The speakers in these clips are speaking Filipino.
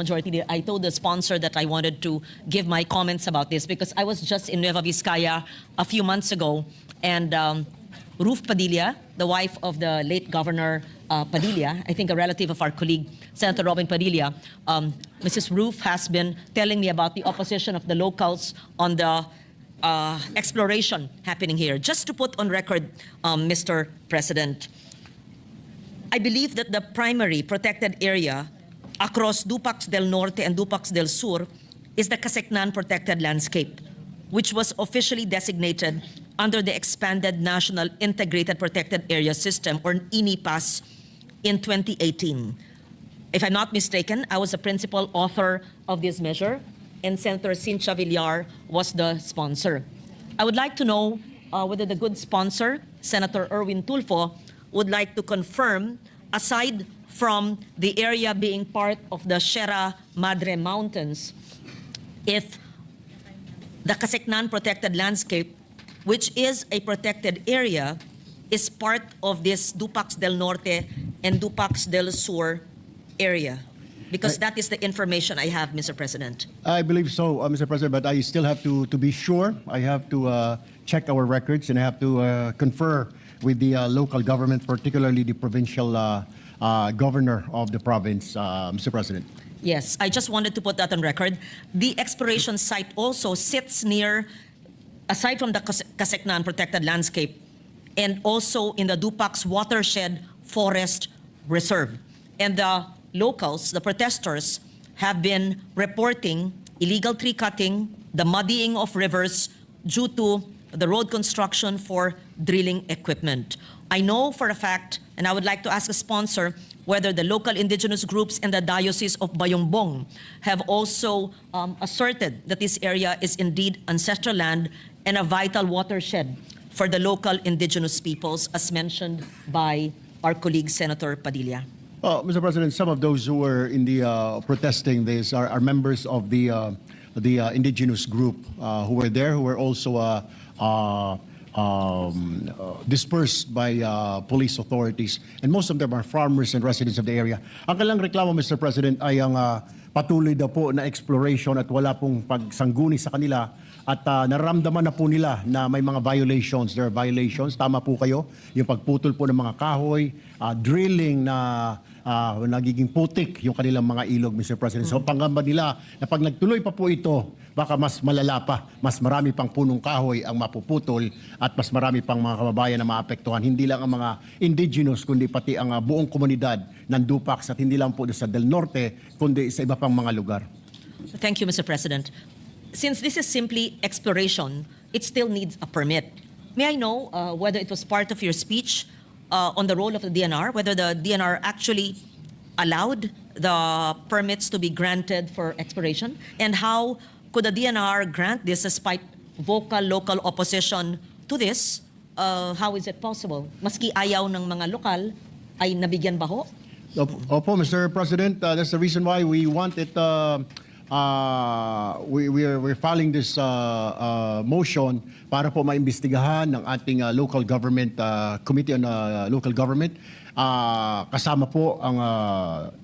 Majority Leader, I told the sponsor that I wanted to give my comments about this because I was just in Nueva Vizcaya a few months ago, and Ruth Padilla, the wife of the late Governor Padilla, I think a relative of our colleague, Senator Robin Padilla, Mrs. Ruth has been telling me about the opposition of the locals on the exploration happening here. Just to put on record, Mr. President, I believe that the primary protected area across Dupax del Norte and Dupax del Sur is the Casecnan Protected Landscape, which was officially designated under the Expanded National Integrated Protected Area System, or INIPAS, in 2018. If I'm not mistaken, I was the principal author of this measure, and Senator Cynthia Villar was the sponsor. I would like to know whether the good sponsor, Senator Erwin Tulfo, would like to confirm, aside from the area being part of the Sierra Madre Mountains, if the Casecnan Protected Landscape, which is a protected area, is part of this Dupax del Norte and Dupax del Sur area. Because that is the information I have, Mr. President. I believe so, Mr. President, but I still have to be sure. I have to check our records, and I have to confer with the local government, particularly the provincial governor of the province, Mr. President. Yes, I just wanted to put that on record. The exploration site also sits near, aside from the Casecnan Protected Landscape, and also in the Dupax Watershed Forest Reserve. And the locals, the protesters, have been reporting illegal tree cutting, the muddying of rivers due to the road construction for drilling equipment. I know for a fact, and I would like to ask a sponsor, whether the local indigenous groups in the Diocese of Bayongbong have also asserted that this area is indeed ancestral land and a vital watershed for the local indigenous peoples, as mentioned by our colleague, Senator Padilla. Mr. President, some of those who were in the protesting this are members of the indigenous group who were there, who were also dispersed by police authorities, and most of them are farmers and residents of the area. Ang kailang reklamo, Mr. President, ay ang patuloy daw po na exploration at wala pong pagsangguni sa kanila, at nararamdaman na po nila na may mga violations. There are violations, tama po kayo, yung pagputol po ng mga kahoy, drilling na nagiging putik yung kanilang mga ilog, Mr. President. So panggamba nila na pag nagtuloy pa po ito, baka mas malala pa, mas marami pang punong kahoy ang mapuputol at mas marami pang mga kababayan na maapektuhan. Hindi lang ang mga indigenous, kundi pati ang buong komunidad ng Dupax, at hindi lang po sa Del Norte, kundi sa iba pang mga lugar. Thank you, Mr. President. Since this is simply exploration, it still needs a permit. May I know whether it was part of your speech on the role of the DNR, whether the DNR actually allowed the permits to be granted for exploration, and how could the DNR grant this despite vocal local opposition to this? How is it possible? Maski ayaw ng mga lokal, ay nabigyan ba ho? Opo, Mr. President, that's the reason why we want it. We're filing this motion para po maimbestigahan ng ating local government committee on local government, kasama po ang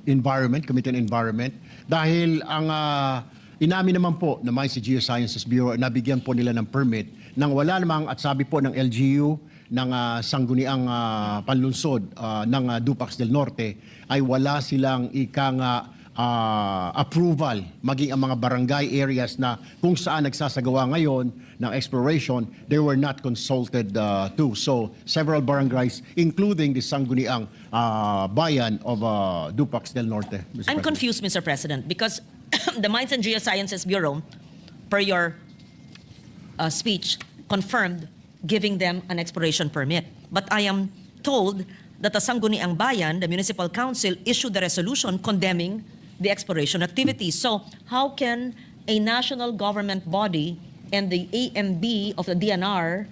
environment, committee on environment, dahil ang inamin naman po na may si Geosciences Bureau, nabigyan po nila ng permit nang wala namang, at sabi po ng LGU ng sangguniang panlunsod ng Dupax del Norte, ay wala silang ikang approval, maging ang mga barangay areas na kung saan nagsasagawa ngayon ng exploration, they were not consulted too. So several barangays, including the sangguniang bayan of Dupax del Norte. I'm confused, Mr. President, because the Mines and Geosciences Bureau, per your speech, confirmed giving them an exploration permit. But I am told that the Sangguniang Bayan, the Municipal Council, issued a resolution condemning the exploration activities. So how can a national government body and the AMB of the DNR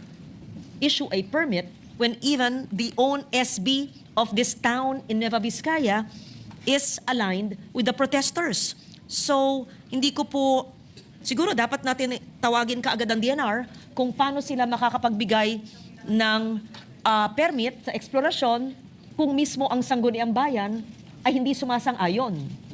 issue a permit when even the own SB of this town in Nueva Vizcaya is aligned with the protesters? So hindi ko po, siguro dapat natin tawagin kaagad ang DNR kung paano sila makakapagbigay ng permit sa eksplorasyon kung mismo ang Sangguniang Bayan ay hindi sumasang-ayon.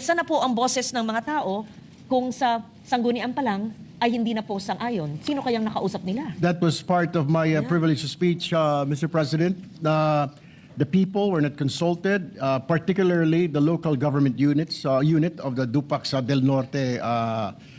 sana po ang boses ng mga tao kung sa sanggunian pa lang ay hindi na po sang-ayon? Sino kayang nakausap nila? That was part of my privilege of speech, Mr. President. The people were not consulted, particularly the local government unit of the Dupac del Norte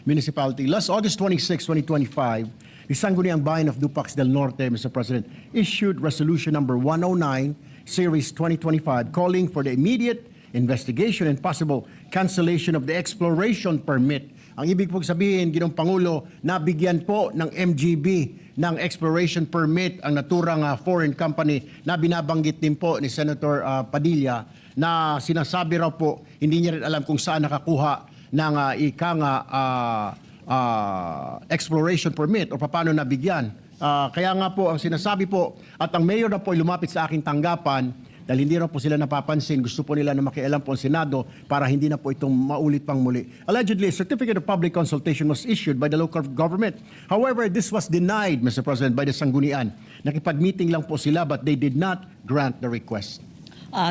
municipality. Last August 26, 2025, the Sangguniang Bayan of Dupac del Norte, Mr. President, issued Resolution Number 109, Series 2025, calling for the immediate investigation and possible cancellation of the exploration permit. Ang ibig pong sabihin, Ginoong Pangulo, nabigyan po ng MGB ng exploration permit ang naturang foreign company na binabanggit din po ni Senator Padilla na sinasabi raw po, hindi niya rin alam kung saan nakakuha ng exploration permit o paano nabigyan. Kaya nga po, ang sinasabi po, at ang mayor na po ay lumapit sa aking tanggapan, dahil hindi na po sila napapansin, gusto po nila na makialam po ang Senado para hindi na po itong maulit pang muli. Allegedly, a certificate of public consultation was issued by the local government. However, this was denied, Mr. President, by the Sanggunian. Nakipag-meeting lang po sila but they did not grant the request.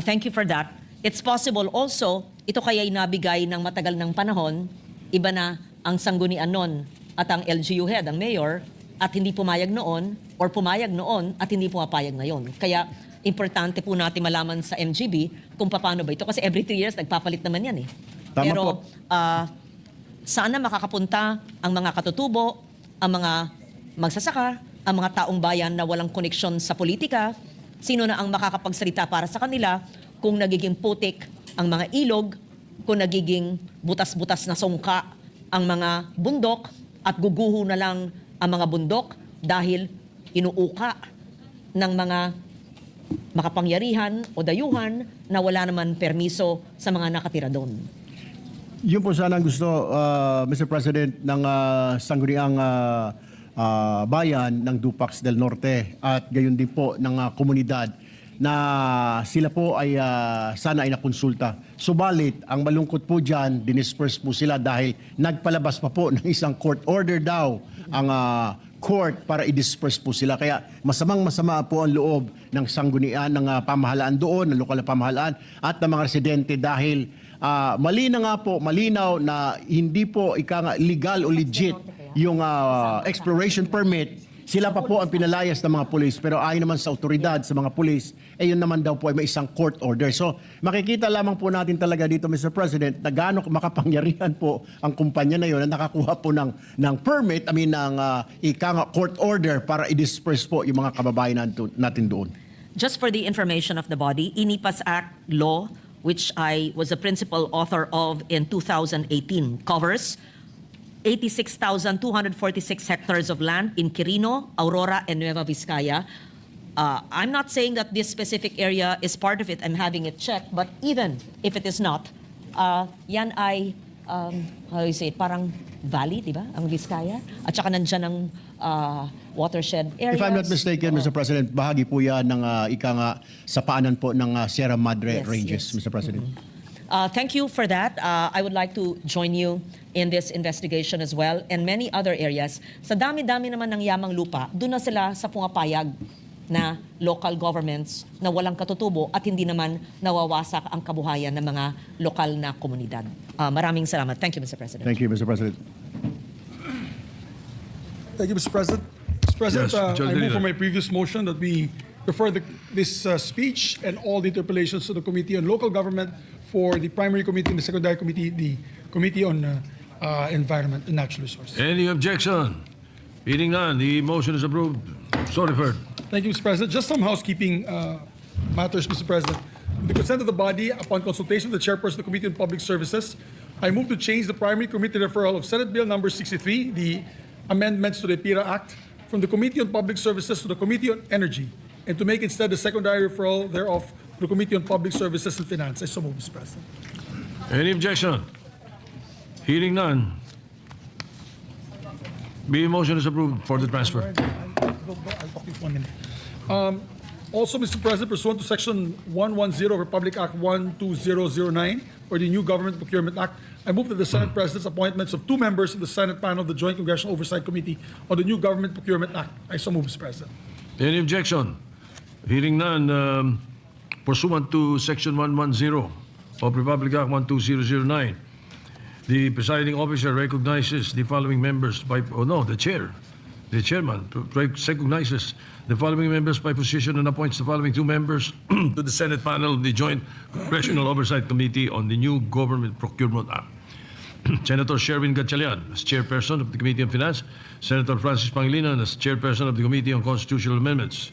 Thank you for that. It's possible also, ito kaya'y nabigay ng matagal ng panahon, iba na ang sanggunian noon at ang LGU head, ang mayor, at hindi pumayag noon or pumayag noon at hindi pumapayag ngayon. Kaya importante po natin malaman sa MGB kung paano ba ito. Kasi every 3 years, nagpapalit naman yan eh. Tama Pero po. sana makakapunta ang mga katutubo, ang mga magsasaka, ang mga taong bayan na walang koneksyon sa politika, sino na ang makakapagsalita para sa kanila kung nagiging putik ang mga ilog, kung nagiging butas-butas na sungka ang mga bundok at guguho na lang ang mga bundok dahil inuuka ng mga makapangyarihan o dayuhan na wala naman permiso sa mga nakatira doon. Yun po sana ang gusto, Mr. President, ng Sangguniang Bayan ng Dupac del Norte at gayon din po ng komunidad na sila po ay sana ay nakonsulta. Subalit, ang malungkot po dyan, dinisperse po sila dahil nagpalabas pa po ng isang court order daw ang court para i-disperse po sila. Kaya masamang-masama po ang loob ng sanggunian, ng pamahalaan doon, ng lokal na pamahalaan at ng mga residente dahil malinaw na hindi po legal o legit yung exploration permit. Sila pa po ang pinalayas ng mga pulis pero ayon naman sa otoridad, sa mga pulis, yun naman daw po ay may isang court order. So makikita lamang po natin talaga dito, Mr. President, na gaano makapangyarihan po ang kumpanya na yun na nakakuha po ng permit, ng court order para i-disperse po yung mga kababayan natin doon. Just for the information of the body, Inipas Act law, which I was a principal author of in 2018, covers 86,246 hectares of land in Quirino, Aurora, and Nueva Vizcaya. I'm not saying that this specific area is part of it. I'm having it checked. But even if it is not, yan ay, how do you say it, parang valley, di ba? Ang Vizcaya. At saka nandyan ang watershed areas. If I'm not mistaken, Mr. President, bahagi po yan ng sa paanan po ng Sierra Madre Yes, Ranges, yes. Mr. President. Thank you for that. I would like to join you in this investigation as well and many other areas. Sa dami-dami naman ng yamang lupa, doon na sila sa pumapayag na local governments na walang katutubo at hindi naman nawawasak ang kabuhayan ng mga lokal na komunidad. Maraming salamat. Thank you, Mr. President. Thank you, Mr. President. Thank you, Mr. President. Mr. President, Yes, Majority I move Leader. for my previous motion that we refer this speech and all the interpellations to the Committee on Local Government for the primary committee and the secondary committee, the Committee on Environment and Natural Resources. Any objection? Hearing none, the motion is approved. So referred. Thank you, Mr. President. Just some housekeeping matters, Mr. President. With the consent of the body, upon consultation with the chairperson of the Committee on Public Services, I move to change the primary committee referral of Senate Bill number 63, the amendments to the PIRA Act, from the Committee on Public Services to the Committee on Energy, and to make instead the secondary referral thereof to the Committee on Public Services and Finance. I so move, Mr. President. Any objection? Hearing none, the motion is approved for the transfer. I'll talk to you for 1 minute. Also, Mr. President, pursuant to Section 110 of Republic Act 12009, or the new Government Procurement Act, I move that the Senate President's appointments of 2 members of the Senate panel of the Joint Congressional Oversight Committee on the new Government Procurement Act. I so move, Mr. President. Any objection? Hearing none, pursuant to Section 110 of Republic Act 12009. The presiding officer recognizes the following members by, the chairman recognizes the following members by position and appoints the following two members to the Senate panel of the Joint Congressional Oversight Committee on the New Government Procurement Act. Senator Sherwin Gatchalian as chairperson of the Committee on Finance, Senator Francis Pangilinan as chairperson of the Committee on Constitutional Amendments,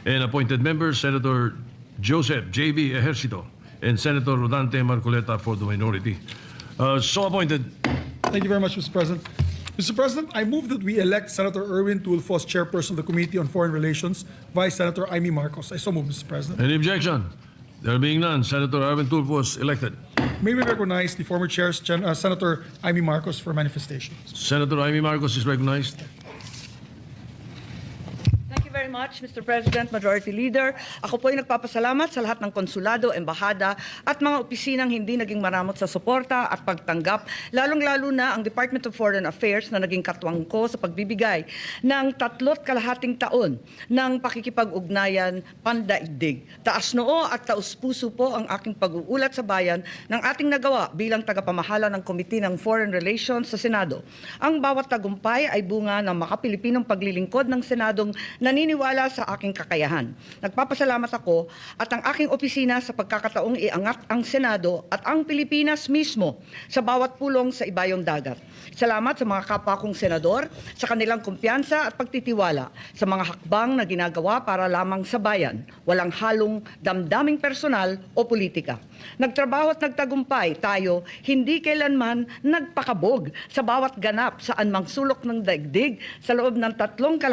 and appointed members Senator Joseph J.B. Ejercito and Senator Rodante Marcoleta for the minority. So appointed. Thank you very much, Mr. President. Mr. President, I move that we elect Senator Erwin Tulfo as chairperson of the Committee on Foreign Relations, Vice Senator Amy Marcos. I so move, Mr. President. Any objection? There being none, Senator Erwin Tulfo is elected. May we recognize the former chair, Senator Amy Marcos, for manifestation. Senator Amy Marcos is recognized. Thank you very much, Mr. President, Majority Leader. Ako po ay nagpapasalamat sa lahat ng konsulado, embahada at mga opisinang hindi naging maramot sa suporta at pagtanggap, lalong-lalo na ang Department of Foreign Affairs na naging katwang ko sa pagbibigay ng 3.5 taon ng pakikipag-ugnayan pandaigdig. Taas noo at taus-puso po ang aking pag-uulat sa bayan ng ating nagawa bilang tagapamahala ng Committee ng Foreign Relations sa Senado. Ang bawat tagumpay ay bunga ng makapilipinong paglilingkod ng Senadong naniniwala sa aking kakayahan. Nagpapasalamat ako at ang aking opisina sa pagkakataong iangat ang Senado at ang Pilipinas mismo sa bawat pulong sa ibayong dagat. Salamat sa mga kapwa kong senador sa kanilang kumpiyansa at pagtitiwala sa mga hakbang na ginagawa para lamang sa bayan, walang halong damdaming personal o politika. Nagtrabaho at nagtagumpay tayo, hindi kailanman nagpakabog sa bawat ganap saan mang sulok ng daigdig sa loob ng 3.5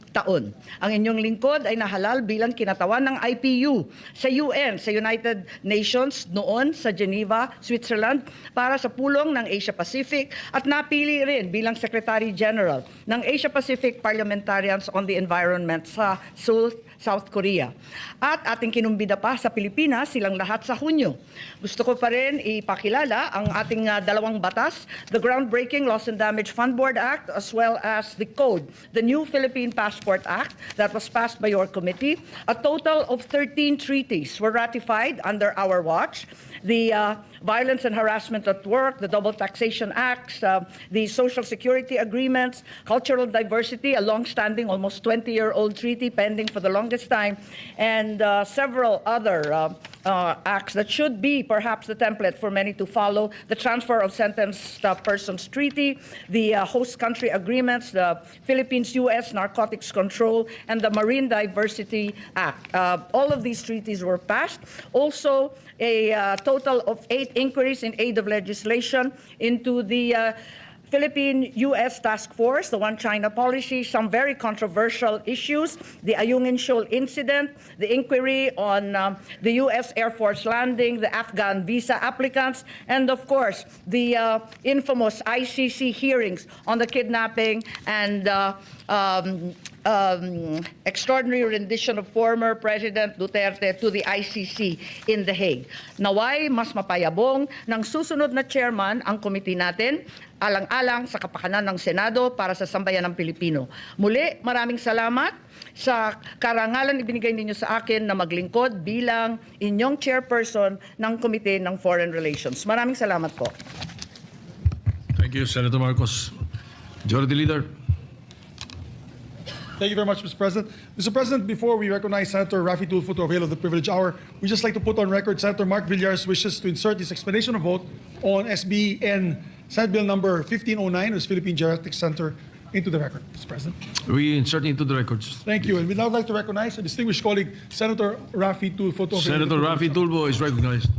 taon. Ang inyong lingkod ay nahalal bilang kinatawan ng IPU sa UN, sa United Nations, noon sa Geneva, Switzerland, para sa pulong ng Asia-Pacific at napili rin bilang Secretary General ng Asia-Pacific Parliamentarians on the Environment sa Seoul, South Korea. At ating kinumbida pa sa Pilipinas silang lahat sa Hunyo. Gusto ko pa rin ipakilala ang ating dalawang batas, the groundbreaking Loss and Damage Fund Board Act as well as the Code, the new Philippine Passport Act that was passed by your committee. A total of 13 treaties were ratified under our watch. The Violence and Harassment at Work, the Double Taxation Acts, the Social Security Agreements, Cultural Diversity, a long-standing, almost 20-year-old treaty pending for the longest time, and several other acts that should be perhaps the template for many to follow, the Transfer of Sentenced Persons Treaty, the Host Country Agreements, the Philippines-U.S. Narcotics Control, and the Marine Diversity Act. All of these treaties were passed. Also, a total of 8 inquiries in aid of legislation into the Philippine-U.S. Task Force, the One China policy, some very controversial issues, the Ayungin Shoal incident, the inquiry on the U.S. Air Force landing, the Afghan visa applicants, and of course, the infamous ICC hearings on the kidnapping and extraordinary rendition of former President Duterte to the ICC in The Hague. Naway, mas mapayabong ng susunod na chairman ang committee natin, alang-alang sa kapakanan ng Senado para sa sambayan ng Pilipino. Muli, maraming salamat sa karangalan ibinigay ninyo sa akin na maglingkod bilang inyong chairperson ng Committee ng Foreign Relations. Maraming salamat po. Thank you, Senator Marcos. Majority Leader. Thank you very much, Mr. President. Mr. President, before we recognize Senator Raffy Tulfo to avail of the privilege hour, we just like to put on record Senator Mark Villar's wishes to insert his explanation of vote on SBN Senate Bill number 1509, or Philippine Geriatric Center, into the record, Mr. President. We insert into the records. Thank you. And we'd now like to recognize a distinguished colleague, Senator Raffy Tulfo. To avail of the Senator privilege Raffy hour. Tulfo is recognized.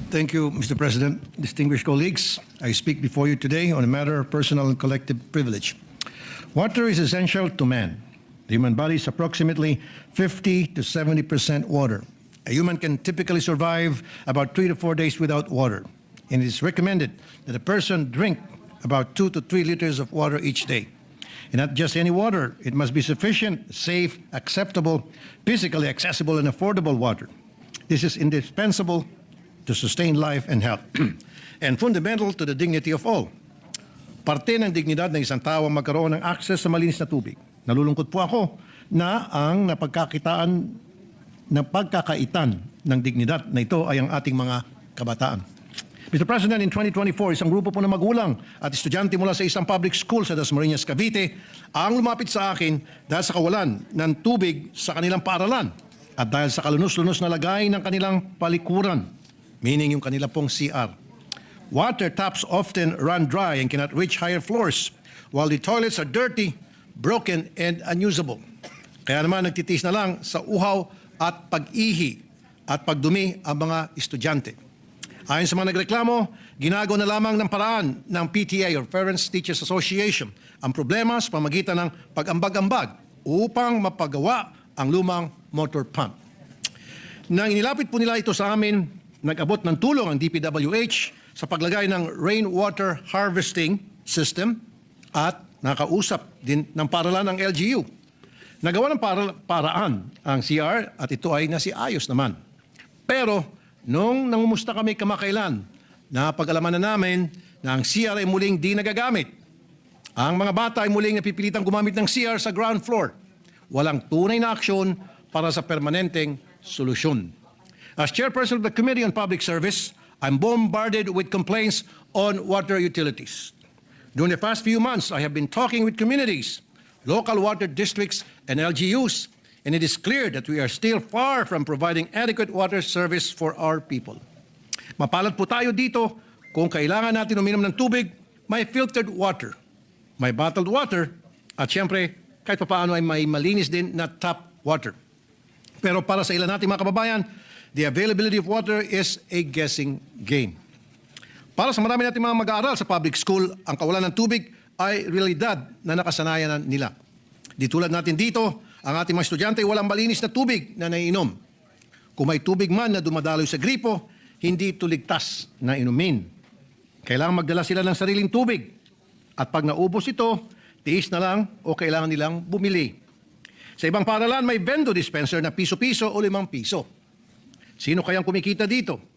Thank you, Mr. President. Distinguished colleagues, I speak before you today on a matter of personal and collective privilege. Water is essential to man. The human body is approximately 50 to 70% water. A human can typically survive about 3 to 4 days without water, and it is recommended that a person drink about 2 to 3 liters of water each day. And not just any water, it must be sufficient, safe, acceptable, physically accessible, and affordable water. This is indispensable to sustain life and health, and fundamental to the dignity of all. Parte ng dignidad ng isang tao ang magkaroon ng access sa malinis na tubig. Nalulungkot po ako na ang napagkakaitan ng dignidad na ito ay ang ating mga kabataan. Mr. President, in 2024, isang grupo po ng magulang at estudyante mula sa isang public school sa Dasmariñas, Cavite ang lumapit sa akin dahil sa kawalan ng tubig sa kanilang paaralan at dahil sa kalunos-lunos na lagay ng kanilang palikuran, meaning yung kanila pong CR. Water taps often run dry and cannot reach higher floors, while the toilets are dirty, broken, and unusable. Kaya naman nagtitiis na lang sa uhaw at pag-ihi at pagdumi ang mga estudyante. Ayon sa mga nagreklamo, ginagawa na lamang ng paraan ng PTA or Parents Teachers Association ang problema sa pamagitan ng pag-ambag-ambag upang mapagawa ang lumang motor pump. Nang inilapit po nila ito sa amin, nag-abot ng tulong ang DPWH sa paglagay ng rainwater harvesting system at nakausap din ng paralan ng LGU. Nagawa ng paraan ang CR at ito ay nasiayos naman. Pero nung nangumusta kami kamakailan, napag-alaman na namin na ang CR ay muling di nagagamit. Ang mga bata ay muling napipilitang gumamit ng CR sa ground floor. Walang tunay na aksyon para sa permanenteng solusyon. As chairperson of the Committee on Public Service, I'm bombarded with complaints on water utilities. During the past few months, I have been talking with communities, local water districts, and LGUs, and it is clear that we are still far from providing adequate water service for our people. Mapalad po tayo dito kung kailangan natin uminom ng tubig, may filtered water, may bottled water, at siyempre, kahit paano ay may malinis din na tap water. Pero para sa ilan nating mga kababayan, the availability of water is a guessing game. Para sa marami nating mga mag-aaral sa public school, ang kawalan ng tubig ay realidad na nakasanayan nila. Di tulad natin dito, ang ating mga estudyante ay walang malinis na tubig na naiinom. Kung may tubig man na dumadaloy sa gripo, hindi ito ligtas na inumin. Kailangan magdala sila ng sariling tubig. At pag naubos ito, tiis na lang o kailangan nilang bumili. Sa ibang paaralan, may vendo dispenser na piso-piso o 5 piso. Sino kayang kumikita dito?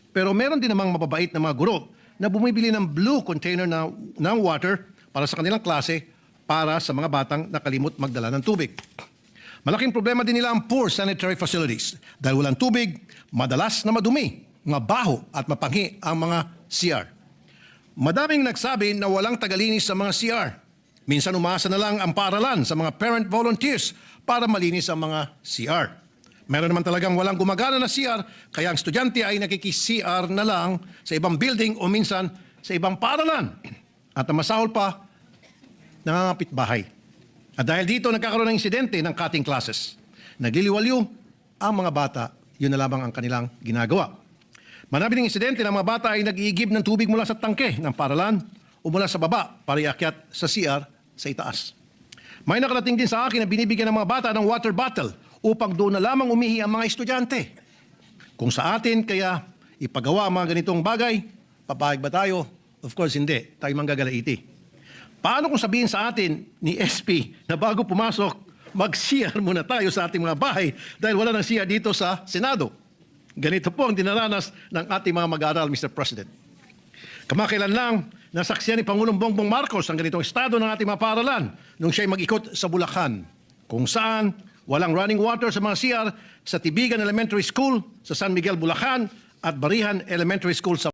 Pero meron din namang mababait na mga guro na bumibili ng blue container ng water para sa kanilang klase para sa mga batang nakalimot magdala ng tubig. Malaking problema din nila ang poor sanitary facilities dahil walang tubig, madalas na madumi, mabaho at mapanghi ang mga CR. Madaming nagsabi na walang tagalinis sa mga CR. Minsan umasa na lang ang paaralan sa mga parent volunteers para malinis ang mga CR. Meron naman talagang walang gumagana na CR, kaya ang estudyante ay nakiki-CR na lang sa ibang building o minsan sa ibang paaralan. At ang masahol pa, nangangapit bahay. At dahil dito nagkakaroon ng insidente ng cutting classes. Nagliliwaliw ang mga bata, yun na lamang ang kanilang ginagawa. Marami ng insidente ng mga bata ay nag-iigib ng tubig mula sa tangke ng paaralan o mula sa baba para iakyat sa CR sa itaas. May nakarating din sa akin na binibigyan ng mga bata ng water bottle upang doon na lamang umihi ang mga estudyante. Kung sa atin kaya ipagawa ang mga ganitong bagay, papayag ba tayo? Of course hindi, tayo manggagalaiti. Paano kung sabihin sa atin ni SP na bago pumasok, mag-CR muna tayo sa ating mga bahay dahil wala ng CR dito sa Senado? Ganito po ang dinaranas ng ating mga mag-aaral, Mr. President. Kamakailan lang, nasaksiyan ni Pangulong Bongbong Marcos ang ganitong estado ng ating mga paaralan nung siya'y mag-ikot sa Bulacan, kung saan walang running water sa mga CR sa Tibigan Elementary School sa San Miguel, Bulacan at Barihan Elementary School sa